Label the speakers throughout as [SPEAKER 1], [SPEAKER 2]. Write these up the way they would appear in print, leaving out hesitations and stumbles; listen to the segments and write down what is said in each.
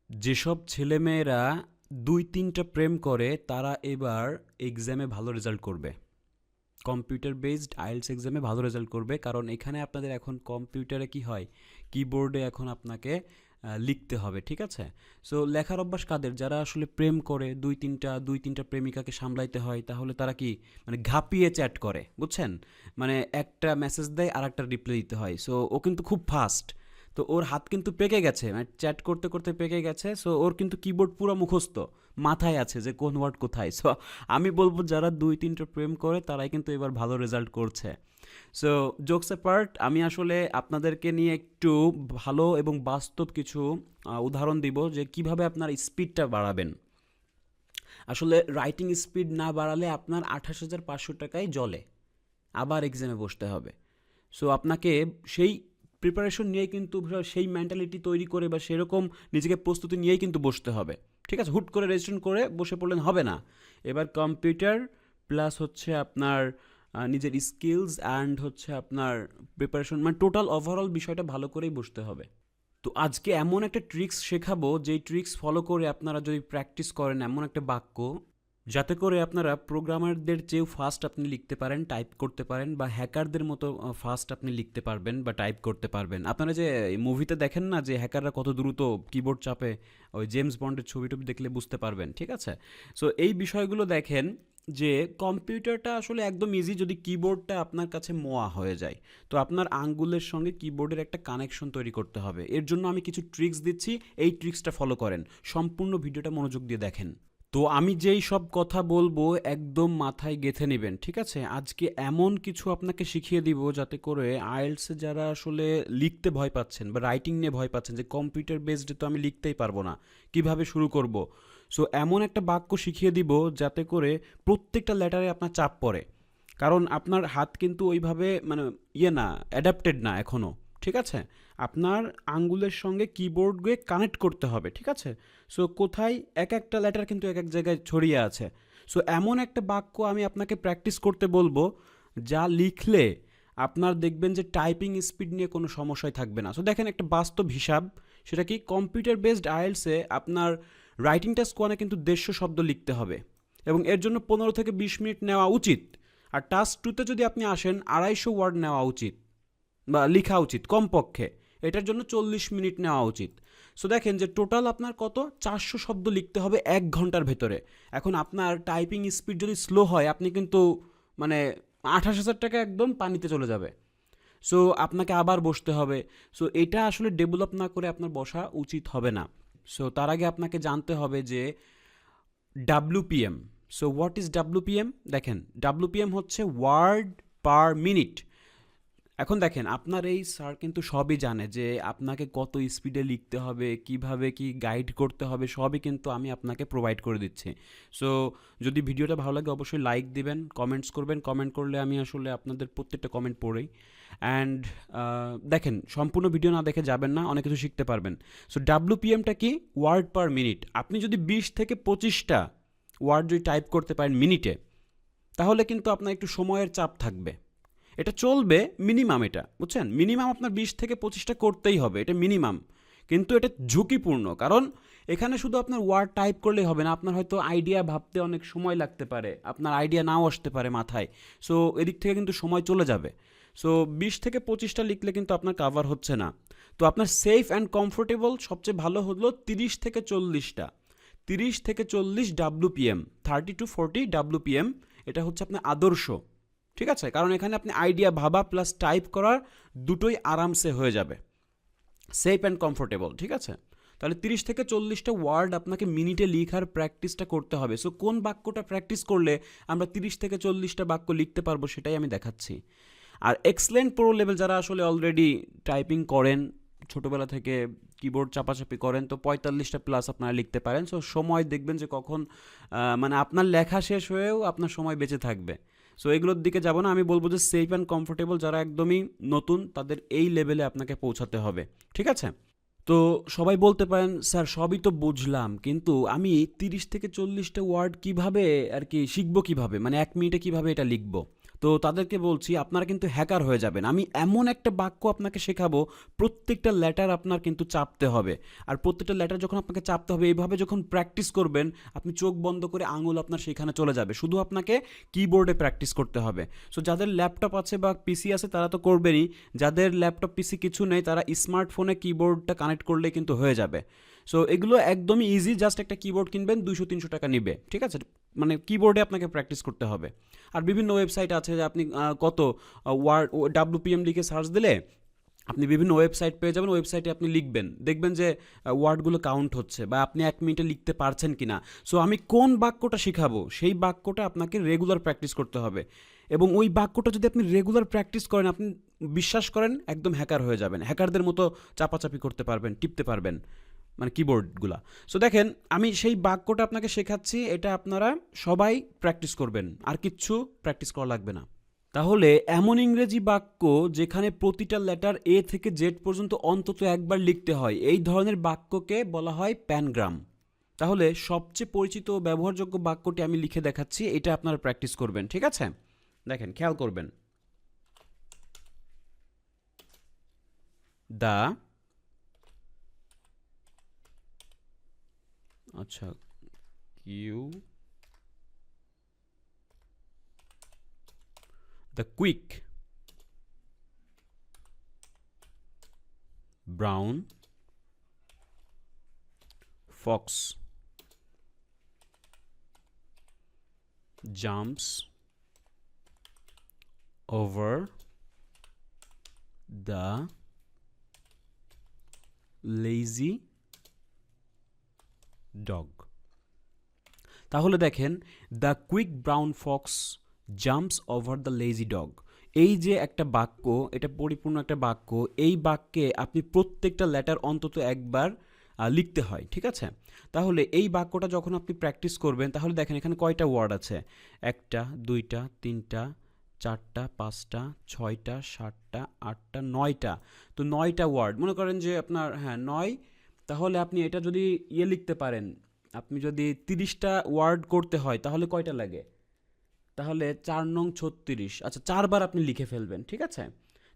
[SPEAKER 1] যেসব ছেলেমেয়েরা ২-৩টা প্রেম করে তারা এবার এক্সামে ভালো রেজাল্ট করবে। কম্পিউটার বেসড আইএলটিএস এক্সামে ভালো রেজাল্ট করবে, কারণ এখানে আপনাদের এখন কম্পিউটারে কি হয়, কিবোর্ডে এখন আপনাকে লিখতে হবে, ঠিক আছে? সো লেখার অভ্যাস কাদের, যারা আসলে প্রেম করে দুই তিনটা প্রেমিকাকে সামলাইতে হয়, তাহলে তারা কি মানে ঘাপিয়ে চ্যাট করে, বুঝছেন? মানে একটা মেসেজ দেয় আর একটা রিপ্লাই দিতে হয়। সো ও কিন্তু খুব ফাস্ট, তো ওর হাত কিন্তু পেকে গেছে, মানে চ্যাট করতে করতে পেকে গেছে। সো ওর কিন্তু কিবোর্ড পুরো মুখস্থ, মাথায় আছে যে কোন ওয়ার্ড কোথায়। সো আমি বলবো যারা ২-৩টা প্রেম করে তারাই কিন্তু এবার ভালো রেজাল্ট করছে। সো জোকস অ্যাপার্ট, আমি আসলে আপনাদেরকে নিয়ে একটু ভালো এবং বাস্তব কিছু উদাহরণ দিব যে কিভাবে আপনার স্পিডটা বাড়াবেন। আসলে রাইটিং স্পিড না বাড়ালে আপনার ২৮,৫০০ টাকায় জলে আবার এক্সামে বসতে হবে। সো আপনাকে সেই প্রিপারেশন নিয়েই কিন্তু, সেই মেন্টালিটি তৈরি করে বা সেরকম নিজেকে প্রস্তুতি নিয়েই কিন্তু বসতে হবে, ঠিক আছে? হুট করে রেজিস্ট্রেশন করে বসে পড়লেন হবে না। এবার কম্পিউটার প্লাস হচ্ছে আপনার নিজের স্কিলস অ্যান্ড হচ্ছে আপনার প্রিপারেশন, মানে টোটাল ওভারঅল বিষয়টা ভালো করেই বসতে হবে। তো আজকে এমন একটা ট্রিক্স শেখাবো, যেই ট্রিক্স ফলো করে আপনারা যদি প্র্যাকটিস করেন এমন একটা বাক্য, যাতে করে আপনারা প্রোগ্রামারদের চেয়েও ফাস্ট আপনি লিখতে পারেন, টাইপ করতে পারেন, বা হ্যাকারদের মতো ফাস্ট আপনি লিখতে পারবেন বা টাইপ করতে পারবেন। আপনারা যে মুভিতে দেখেন না যে হ্যাকাররা কত দ্রুত কিবোর্ড চাপে, ওই জেমস বন্ডের ছবি টবি দেখলে বুঝতে পারবেন, ঠিক আছে? সো এই বিষয়গুলো দেখেন যে কম্পিউটারটা আসলে একদম ইজি যদি কিবোর্ডটা আপনার কাছে মোয়া হয়ে যায়। তো আপনার আঙ্গুলের সঙ্গে কিবোর্ডের একটা কানেকশন তৈরি করতে হবে। এর জন্য আমি কিছু ট্রিক্স দিচ্ছি, এই ট্রিক্সটা ফলো করেন। সম্পূর্ণ ভিডিওটা মনোযোগ দিয়ে দেখেন। তো আমি যেই সব কথা বলবো একদম মাথায় গেঁথে নেবেন, ঠিক আছে? আজকে এমন কিছু আপনাকে শিখিয়ে দিব যাতে করে আইএলটিএসে যারা আসলে লিখতে ভয় পাচ্ছেন বা রাইটিং নিয়ে ভয় পাচ্ছেন যে কম্পিউটার বেসডে তো আমি লিখতেই পারবো না, কিভাবে শুরু করব। সো এমন একটা বাক্য শিখিয়ে দিব যাতে করে প্রত্যেকটা লেটারে আপনার চাপ পড়ে, কারণ আপনার হাত কিন্তু ওইভাবে মানে না, অ্যাডাপ্টেড না এখনও, ঠিক আছে? আপনার আঙ্গুলের সঙ্গে কিবোর্ডকে কানেক্ট করতে হবে, ঠিক আছে? সো কোথায় এক একটা লেটার কিন্তু এক এক জায়গায় ছড়িয়ে আছে। সো এমন একটা বাক্য আমি আপনাকে প্র্যাকটিস করতে বলবো যা লিখলে আপনার দেখবেন যে টাইপিং স্পিড নিয়ে কোনো সমস্যাই থাকবে না। সো দেখেন একটা বাস্তব হিসাব, সেটা কি, কম্পিউটার বেসড আইএলটিএসে আপনার রাইটিং টাস্ক ওয়ানে কিন্তু ১৫০ শব্দ লিখতে হবে এবং এর জন্য ১৫ থেকে ২০ মিনিট নেওয়া উচিত। আর টাস্ক টুতে যদি আপনি আসেন ২৫০ ওয়ার্ড নেওয়া উচিত বা লেখা উচিত কমপক্ষে, এটার জন্য ৪০ মিনিট নেওয়া উচিত। সো দেখেন যে টোটাল আপনার কত, ৪০০ শব্দ লিখতে হবে ১ ঘন্টার ভেতরে। এখন আপনার টাইপিং স্পিড যদি স্লো হয় আপনি কিন্তু মানে ২৮,০০০ টাকা একদম পানিতে চলে যাবে। সো আপনাকে আবার বসতে হবে। সো এটা আসলে ডেভেলপ না করে আপনার বসা উচিত হবে না। সো তার আগে আপনাকে জানতে হবে যে WBM. So what is WBM? দেখেন ডাব্লুপিএম হচ্ছে ওয়ার্ড পার মিনিট। এখন দেখেন আপনার এই স্যার কিন্তু সবই জানে যে আপনাকে কত স্পিডে লিখতে হবে, কিভাবে কি গাইড করতে হবে, সবই কিন্তু আমি আপনাকে প্রোভাইড করে দিচ্ছি। সো যদি ভিডিওটা ভালো লাগে অবশ্যই লাইক দিবেন, কমেন্টস করবেন, কমেন্ট করলে আমি আসলে আপনাদের প্রত্যেকটা কমেন্ট পড়ি। অ্যান্ড দেখেন সম্পূর্ণ ভিডিও না দেখে যাবেন না, অনেক কিছু শিখতে পারবেন। সো ডাব্লুপিএমটা কি, ওয়ার্ড পার মিনিট। আপনি যদি ২০ থেকে ২৫টা ওয়ার্ড যদি টাইপ করতে পারেন মিনিটে, তাহলে কিন্তু আপনার একটু সময়ের চাপ থাকবে, এটা চলবে মিনিমাম, এটা বুঝছেন, মিনিমাম আপনার ২০ থেকে ২৫টা করতেই হবে, এটা মিনিমাম। কিন্তু এটা ঝুঁকিপূর্ণ, কারণ এখানে শুধু আপনার ওয়ার্ড টাইপ করলেই হবে না, আপনার হয়তো আইডিয়া ভাবতে অনেক সময় লাগতে পারে, আপনার আইডিয়া নাও আসতে পারে মাথায়। সো এদিক থেকে কিন্তু সময় চলে যাবে। সো ২০ থেকে ২৫টা লিখলে কিন্তু আপনার কাভার হচ্ছে না। তো আপনার সেফ অ্যান্ড কমফোর্টেবল সবচেয়ে ভালো হলো ৩০ থেকে ৪০টা, ৩০ থেকে ৪০ ডাব্লুপিএম, ৩০ টু ৪০ ডাব্লুপিএম, এটা হচ্ছে আপনার আদর্শ, ঠিক আছে? কারণ এখানে আপনি আইডিয়া ভাবা প্লাস টাইপ করার দুটোই আরামসে হয়ে যাবে, সেফ অ্যান্ড কমফোর্টেবল, ঠিক আছে? তাহলে ৩০ থেকে ৪০টা ওয়ার্ড আপনাকে মিনিটে লিখার প্র্যাকটিসটা করতে হবে। সো কোন বাক্যটা প্র্যাকটিস করলে আমরা ৩০ থেকে ৪০টা বাক্য লিখতে পারবো সেটাই আমি দেখাচ্ছি। আর এক্সেলেন্ট প্রো লেভেল যারা আসলে অলরেডি টাইপিং করেন, ছোটোবেলা থেকে কিবোর্ড চাপাচাপি করেন, তো ৪৫টা প্লাস আপনারা লিখতে পারেন। সো সময় দেখবেন যে কখন মানে আপনার লেখা শেষ হয়েও আপনার সময় বেঁচে থাকবে। সো এগুলোর দিকে যাব না, আমি বলবো যে সেফ অ্যান্ড কমফোর্টেবল যারা একদমই নতুন তাদের এই লেভেলে আপনাকে পৌঁছাতে হবে, ঠিক আছে? তো সবাই বলতে পারেন স্যার সবই তো বুঝলাম, কিন্তু আমি ৩০ থেকে ৪০টা ওয়ার্ড কিভাবে আর কি শিখবো, কিভাবে মানে ১ মিনিটে কিভাবে এটা লিখবো? তো তাদেরকে বলছি আপনারা কিন্তু হ্যাকার হয়ে যাবেন। আমি এমন একটা বাক্য আপনাকে শেখাবো, প্রত্যেকটা লেটার আপনার কিন্তু চাপতে হবে। আর প্রত্যেকটা লেটার যখন আপনাকে চাপতে হবে, এইভাবে যখন প্র্যাকটিস করবেন, আপনি চোখ বন্ধ করে আঙুল আপনার সেখানে চলে যাবে। শুধু আপনাকে কিবোর্ডে প্র্যাকটিস করতে হবে। সো যাদের ল্যাপটপ আছে বা পিসি আছে তারা তো করবেনই, যাদের ল্যাপটপ পিসি কিছু নেই তারা স্মার্টফোনে কিবোর্ডটা কানেক্ট করলে কিন্তু হয়ে যাবে। সো এগুলো একদমই ইজি, জাস্ট একটা কিবোর্ড কিনবেন, 200-300 টাকা নিবে, ঠিক আছে? মানে কিবোর্ডে আপনাকে প্র্যাকটিস করতে হবে। আর বিভিন্ন ওয়েবসাইট আছে যে আপনি কত ওয়ার্ড WPM লিখে সার্চ দিলে আপনি বিভিন্ন ওয়েবসাইট পেয়ে যাবেন, ওয়েবসাইটে আপনি লিখবেন, দেখবেন যে ওয়ার্ডগুলো কাউন্ট হচ্ছে বা আপনি 1 মিনিটে লিখতে পারছেন কি না। সো আমি কোন বাক্যটা শিখাবো সেই বাক্যটা আপনাকে রেগুলার প্র্যাকটিস করতে হবে, এবং ওই বাক্যটা যদি আপনি রেগুলার প্র্যাকটিস করেন, আপনি বিশ্বাস করেন একদম হ্যাকার হয়ে যাবেন, হ্যাকারদের মতো চাপাচাপি করতে পারবেন, টিপতে পারবেন, মানে কিবোর্ডগুলা। সো দেখেন আমি সেই বাক্যটা আপনাকে শেখাচ্ছি, এটা আপনারা সবাই প্র্যাকটিস করবেন, আর কিচ্ছু প্র্যাকটিস করা লাগবে না। তাহলে এমন ইংরেজি বাক্য যেখানে প্রতিটা লেটার এ থেকে জেড পর্যন্ত অন্তত একবার লিখতে হয়, এই ধরনের বাক্যকে বলা হয় প্যানগ্রাম। তাহলে সবচেয়ে পরিচিত ও ব্যবহারযোগ্য বাক্যটি আমি লিখে দেখাচ্ছি, এটা আপনারা প্র্যাকটিস করবেন, ঠিক আছে? দেখেন, খেয়াল করবেন। দা, আচ্ছা, Q, the quick brown fox jumps over the lazy dog. তাহলে দেখেন, the quick brown fox jumps over the lazy dog, এই যে একটা বাক্য, এটা পরিপূর্ণ একটা বাক্য। এই বাক্যে আপনি প্রত্যেকটা লেটার অন্তত একবার লিখতে হয়, ঠিক আছে? তাহলে এই বাক্যটা যখন আপনি প্র্যাকটিস করবেন, তাহলে দেখেন এখানে কয়টা ওয়ার্ড আছে, 1টা 2টা 3টা 4টা 5টা 6টা 7টা 8টা 9টা। তো 9টা ওয়ার্ড মনে করেন যে আপনার, হ্যাঁ 9। তাহলে আপনি এটা যদি লিখতে পারেন, আপনি যদি 30টা ওয়ার্ড করতে হয় তাহলে কয়টা লাগে? তাহলে 4 নং 36, আচ্ছা 4বার আপনি লিখে ফেলবেন, ঠিক আছে?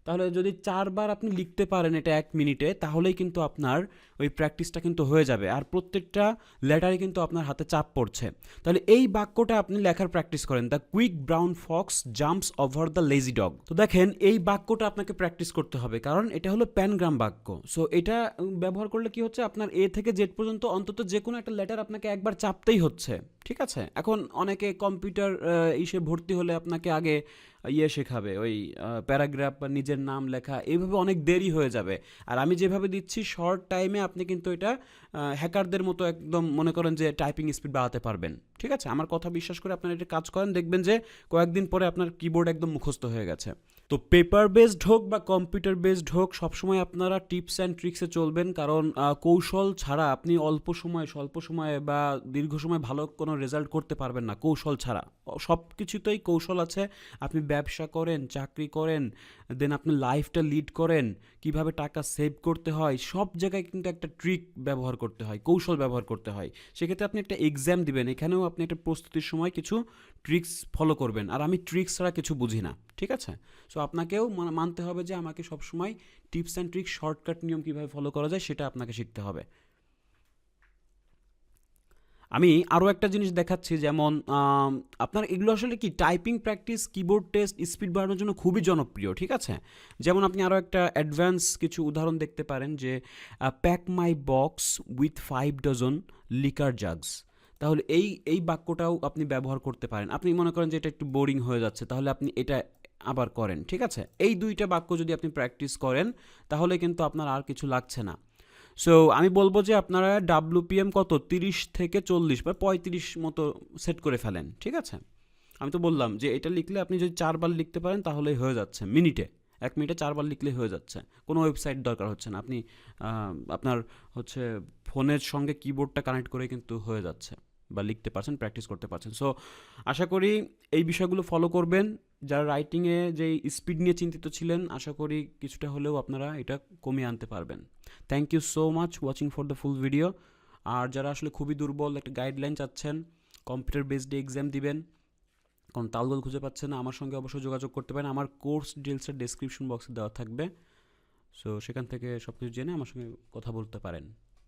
[SPEAKER 1] তাহলে যদি 4বার আপনি লিখতে পারেন এটা 1 মিনিটে, তাহলেই কিন্তু আপনার ওই প্র্যাকটিসটা কিন্তু হয়ে যাবে, আর প্রত্যেকটা লেটারে কিন্তু আপনার হাতে চাপ পড়ছে। তাহলে এই বাক্যটা আপনি লেখার প্র্যাকটিস করেন, the quick brown fox jumps over the lazy dog. তো দেখেন এই বাক্যটা আপনাকে প্র্যাকটিস করতে হবে, কারণ এটা হলো প্যানগ্রাম বাক্য। সো এটা ব্যবহার করলে কি হচ্ছে, আপনার এ থেকে জেড পর্যন্ত অন্তত যে কোনো একটা লেটার আপনাকে একবার চাপতেই হচ্ছে, ঠিক আছে? এখন অনেকে কম্পিউটার ইসে ভর্তি হলে আপনাকে আগে শেখাবে, ওই প্যারাগ্রাফ বা নিজের নাম লেখা, এইভাবে অনেক দেরি হয়ে যাবে। আর আমি যেভাবে দিচ্ছি শর্ট টাইমে আপনি কিন্তু এটা হ্যাকারদের মতো একদম মনে করেন যে টাইপিং স্পিড বাড়াতে পারবেন, ঠিক আছে? আমার কথা বিশ্বাস করে আপনারা এটা কাজ করেন, দেখবেন যে কয়েকদিন পরে আপনার কিবোর্ড একদম মুখস্থ হয়ে গেছে। তো পেপার বেসড হোক বা কম্পিউটার বেসড হোক, সবসময় আপনারা টিপস অ্যান্ড ট্রিক্সে চলবেন, কারণ কৌশল ছাড়া আপনি স্বল্প সময়ে বা দীর্ঘ সময় ভালো কোনো রেজাল্ট করতে পারবেন না কৌশল ছাড়া। সব কিছুতেই কৌশল আছে। আপনি ব্যবসা করেন, চাকরি করেন, দেন আপনি লাইফটা লিড করেন, কিভাবে টাকা সেভ করতে হয়, সব জায়গায় কিন্তু একটা ট্রিক ব্যবহার করতে হয়, কৌশল ব্যবহার করতে হয়। সেক্ষেত্রে আপনি একটা এক্সাম দিবেন, এখানেও আপনি একটা প্রস্তুতির সময় কিছু ট্রিক্স ফলো করবেন, আর আমি ট্রিক্স ছাড়া কিছু বুঝি না, ঠিক আছে? সো আপনাকেও মানতে হবে যে আমাকে সবসময় টিপস অ্যান্ড ট্রিক্স, শর্টকাট নিয়ম কীভাবে ফলো করা যায় সেটা আপনাকে শিখতে হবে। আমি আরও একটা জিনিস দেখাচ্ছি, যেমন আপনার এগুলো আসলে কি typing practice, keyboard test, speed বাড়ানোর জন্য খুবই জনপ্রিয়, ঠিক আছে? যেমন আপনি আরও একটা অ্যাডভান্স কিছু উদাহরণ দেখতে পারেন, যে pack my box with 5 dozen liquor জাগস। তাহলে এই বাক্যটাও আপনি ব্যবহার করতে পারেন। আপনি মনে করেন যে এটা একটু বোরিং হয়ে যাচ্ছে, তাহলে আপনি এটা আবার করেন, ঠিক আছে? এই 2টা বাক্য যদি আপনি প্র্যাকটিস করেন, তাহলে কিন্তু আপনার আর কিছু লাগছে না। সো আমি বলবো যে আপনারা WPM কত 30 থেকে 40 বা 35 মতো সেট করে ফেলেন, ঠিক আছে? আমি তো বললাম যে এটা লিখলে আপনি যদি 4বার লিখতে পারেন তাহলেই হয়ে যাচ্ছে মিনিটে, 1 মিনিটে 4বার লিখলেই হয়ে যাচ্ছে, কোনো ওয়েবসাইট দরকার হচ্ছে না। আপনি আপনার হচ্ছে ফোনের সঙ্গে কিবোর্ডটা কানেক্ট করে কিন্তু হয়ে যাচ্ছে, বা লিখতে পারছেন, প্র্যাকটিস করতে পারছেন। সো আশা করি এই বিষয়গুলো ফলো করবেন। যারা রাইটিংয়ে যেই স্পিড নিয়ে চিন্তিত ছিলেন, আশা করি কিছুটা হলেও আপনারা এটা কমিয়ে আনতে পারবেন। Thank you so much watching for the full video. আর যারা আসলে খুবই দুর্বল, একটা গাইডলাইন চাচ্ছেন, কম্পিউটার বেসড এক্সাম দিবেন, কারণ তালগোল খুঁজে পাচ্ছে না, আমার সঙ্গে অবশ্যই যোগাযোগ করতে পারেন। আমার কোর্স ডিটেলসটা ডেসক্রিপশন বক্সে দেওয়া থাকবে, সো সেখান থেকে সব কিছু জেনে আমার সঙ্গে কথা বলতে পারেন।